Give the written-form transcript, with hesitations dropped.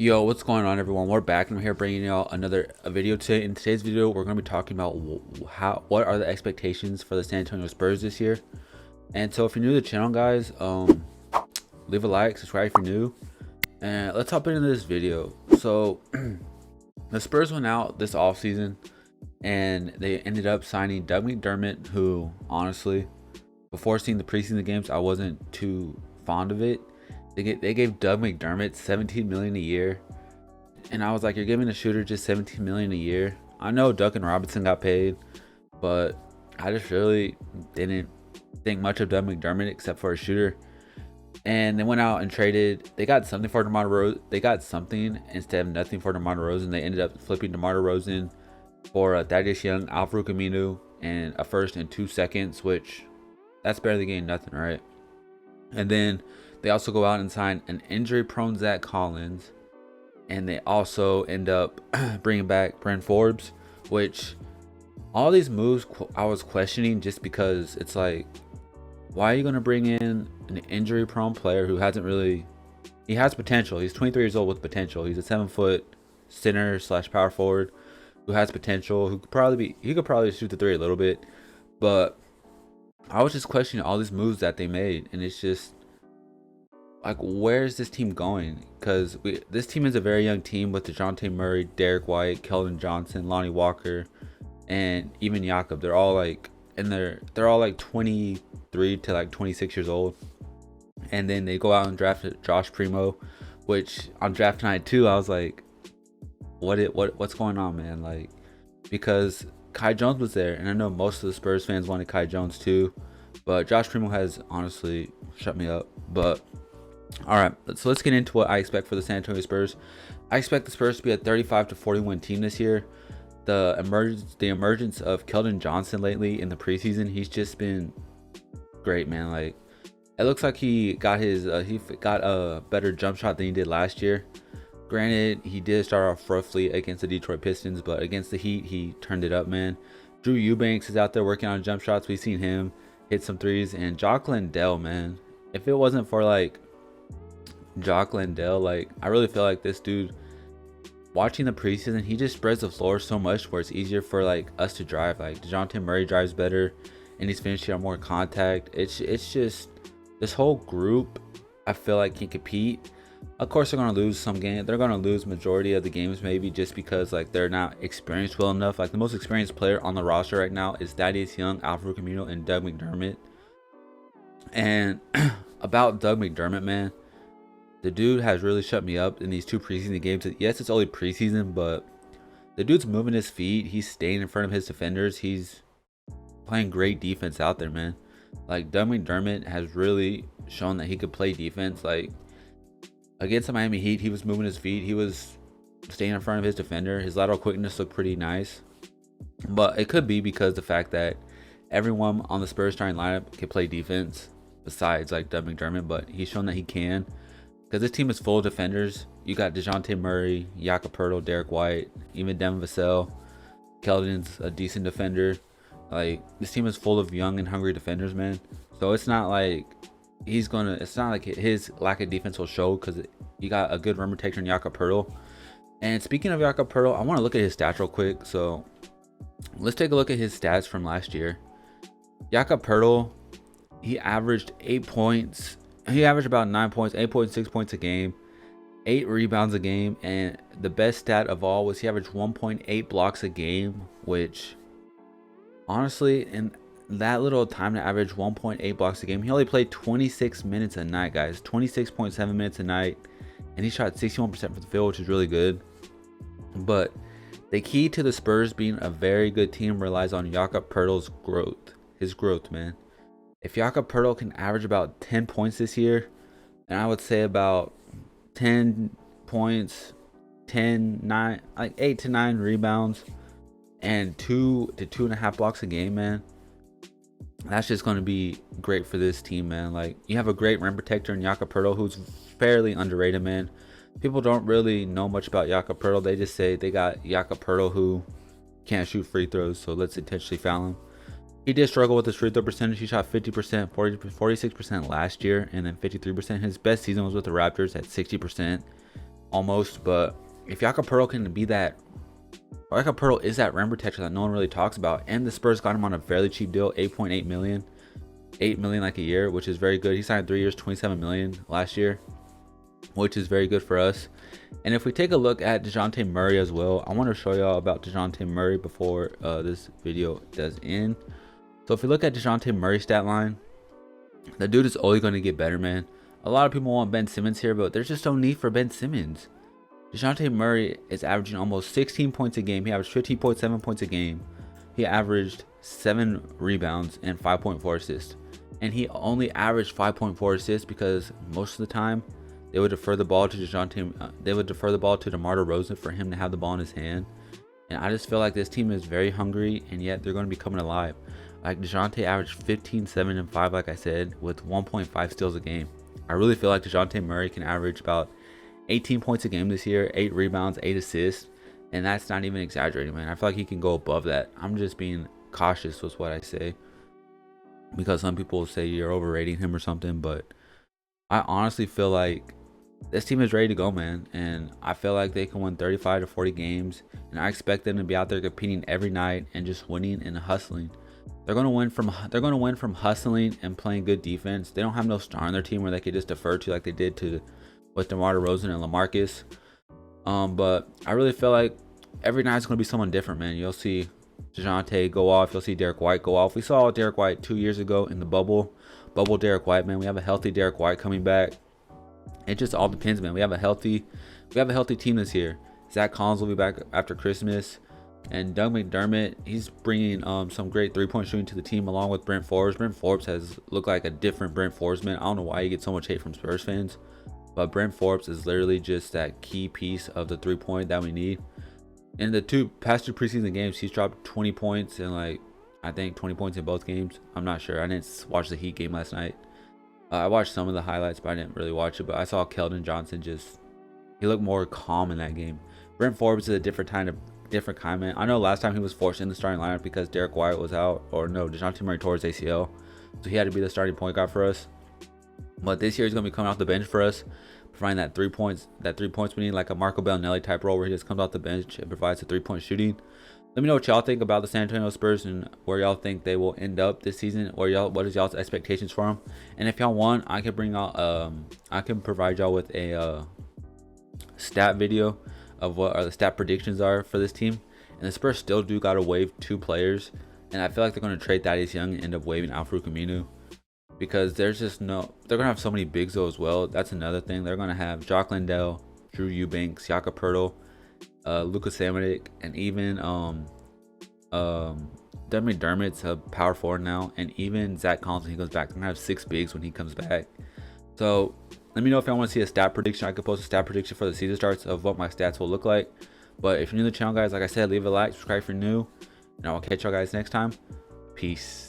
Yo, what's going on, everyone? We're back, and I'm here bringing y'all another video today. In today's video, we're going to be talking about what are the expectations for the San Antonio Spurs this year. And so, if you're new to the channel, guys, leave a like, subscribe if you're new, and let's hop into this video. So, the Spurs went out this offseason, and they ended up signing Doug McDermott, who honestly, before seeing the preseason games, I wasn't too fond of it. They gave Doug McDermott $17 million a year, and I was like, you're giving a shooter just $17 million a year. I know Duncan Robinson got paid, but I just really didn't think much of Doug McDermott except for a shooter. And they went out and traded. They got something for DeMar DeRozan. They got something instead of nothing for DeMar DeRozan. They ended up flipping DeMar DeRozan for Thaddeus Young, Al-Farouq Aminu, and a first and 2 seconds, which that's barely getting nothing, right? And then they also go out and sign an injury-prone Zach Collins, and they also end up bringing back Bryn Forbes, which all these moves I was questioning just because it's like, why are you going to bring in an injury-prone player who hasn't really, he has potential. He's 23 years old with potential. He's a 7-foot center / power forward who has potential, who could probably shoot the three a little bit, but I was just questioning all these moves that they made, and it's just like, where is this team going? Because this team is a very young team with DeJounte Murray, Derek White, Keldon Johnson, Lonnie Walker, and even Jakob. They're all like they're all like 23 to like 26 years old. And then they go out and draft Josh Primo, which on draft night too, I was like, what's going on, man? Like, because Kai Jones was there, and I know most of the Spurs fans wanted Kai Jones too, but Josh Primo has honestly shut me up. But all right, so let's get into what I expect for the San Antonio Spurs. I expect the Spurs to be a 35 to 41 team this year. The emergence of Keldon Johnson lately in the preseason, he's just been great, man. Like, it looks like he got a better jump shot than he did last year. Granted, he did start off roughly against the Detroit Pistons, but against the Heat, he turned it up, man. Drew Eubanks is out there working on jump shots. We've seen him hit some threes, and Jock Landale, man. If it wasn't for like Jock Landale, like, I really feel like this dude, watching the preseason, he just spreads the floor so much where it's easier for like us to drive. Like, DeJounte Murray drives better, and he's finishing on more contact. It's just this whole group, I feel like, can compete. Of course, they're gonna lose some game. They're gonna lose majority of the games, maybe just because like they're not experienced well enough. Like, the most experienced player on the roster right now is Thaddeus Young, Al-Farouq Aminu, and Doug McDermott. And about Doug McDermott, man, the dude has really shut me up in these 2 preseason games. Yes, it's only preseason, but the dude's moving his feet. He's staying in front of his defenders. He's playing great defense out there, man. Like, Doug McDermott has really shown that he could play defense. Like, against the Miami Heat, he was moving his feet. He was staying in front of his defender. His lateral quickness looked pretty nice. But it could be because the fact that everyone on the Spurs starting lineup can play defense besides like Doug McDermott, but he's shown that he can. Because this team is full of defenders. You got DeJounte Murray, Jakob Poeltl, Derek White, even Devin Vassell. Keldon's a decent defender. Like, this team is full of young and hungry defenders, man. So it's not like it's not like his lack of defense will show, because you got a good rim protector in Jakob Poeltl. And speaking of Jakob Poeltl, I want to look at his stats real quick. So let's take a look at his stats from last year. Jakob Poeltl, he averaged 8 points. He averaged about 9 points, 8.6 points a game, 8 rebounds a game, and the best stat of all was he averaged 1.8 blocks a game, which honestly, in that little time to average 1.8 blocks a game, he only played 26 minutes a night, guys. 26.7 minutes a night, and he shot 61% from the field, which is really good. But the key to the Spurs being a very good team relies on Jakob Poeltl's growth. His growth, man. If Jakob Poeltl can average about 10 points this year, and I would say about 10 points, 9, like 8 to 9 rebounds, and 2 to 2.5 blocks a game, man, that's just going to be great for this team, man. Like, you have a great rim protector in Jakob Poeltl, who's fairly underrated, man. People don't really know much about Jakob Poeltl. They just say they got Jakob Poeltl who can't shoot free throws, so let's intentionally foul him. He did struggle with his free throw percentage. He shot 50%, 46% last year, and then 53%. His best season was with the Raptors at 60%. almost. But if Jakob can be that, Jakob is that rim protector that no one really talks about, and the Spurs got him on a fairly cheap deal, 8.8 million, 8 million like a year, which is very good. He signed 3 years, 27 million last year, which is very good for us. And if we take a look at DeJounte Murray as well, I want to show y'all about DeJounte Murray before this video does end. So if we look at DeJounte Murray's stat line, the dude is only going to get better, man. A lot of people want Ben Simmons here, but there's just no need for Ben Simmons. DeJounte Murray is averaging almost 16 points a game. He averaged 15.7 points a game. He averaged 7 rebounds and 5.4 assists. And he only averaged 5.4 assists because most of the time they would defer the ball to they would defer the ball to DeMar DeRozan for him to have the ball in his hand. And I just feel like this team is very hungry, and yet they're going to be coming alive. Like DeJounte averaged 15, 7, and 5, like I said, with 1.5 steals a game. I really feel like DeJounte Murray can average about 18 points a game this year, 8 rebounds, 8 assists, and that's not even exaggerating, man. I feel like he can go above that. I'm just being cautious with what I say, because some people say you're overrating him or something, but I honestly feel like this team is ready to go, man, and I feel like they can win 35 to 40 games, and I expect them to be out there competing every night and just winning and hustling. They're going to win from hustling and playing good defense. They don't have no star on their team where they could just defer to like they did with DeMar DeRozan and LaMarcus. But I really feel like every night it's going to be someone different, man. You'll see DeJounte go off. You'll see Derek White go off. We saw Derek White 2 years ago in the bubble Derek White, man. We have a healthy Derek White coming back. It just all depends, man. We have a healthy team this year. Zach Collins will be back after Christmas, and Doug McDermott, he's bringing some great 3-point shooting to the team along with Brent Forbes. Brent Forbes has looked like a different Brent Forbes, man. I don't know why he gets so much hate from Spurs fans, but Brent Forbes is literally just that key piece of the 3-point that we need. In the past two preseason games, he's dropped 20 points and I think 20 points in both games. I'm not sure. I didn't watch the Heat game last night. I watched some of the highlights, but I didn't really watch it. But I saw Keldon Johnson he looked more calm in that game. Brent Forbes is a different kind, man. I know last time he was forced in the starting lineup because Derek White was out, or no, DeJounte Murray tore his ACL, so he had to be the starting point guard for us. But this year he's gonna be coming off the bench for us, providing that 3 points we need, like a Marco Bellinelli type role where he just comes off the bench and provides a 3-point shooting. Let me know what y'all think about the San Antonio Spurs and where y'all think they will end up this season, or what is y'all's expectations for them. And if y'all want, I can provide y'all with a stat video of what the stat predictions are for this team. And the Spurs still do gotta waive 2 players, and I feel like they're gonna trade Thaddeus Young and end up waiving Al-Farouq Aminu, because they're gonna have so many bigs though as well. That's another thing. They're gonna have Jock Landale, Drew Eubanks, Jakob Poeltl, Luka Samanic, and even Doug McDermott's a power forward now, and even Zach Collins when he goes back. They're gonna have 6 bigs when he comes back. So let me know if y'all want to see a stat prediction. I could post a stat prediction for the season starts of what my stats will look like. But if you're new to the channel, guys, like I said, leave a like, subscribe if you're new, and I'll catch y'all guys next time. Peace.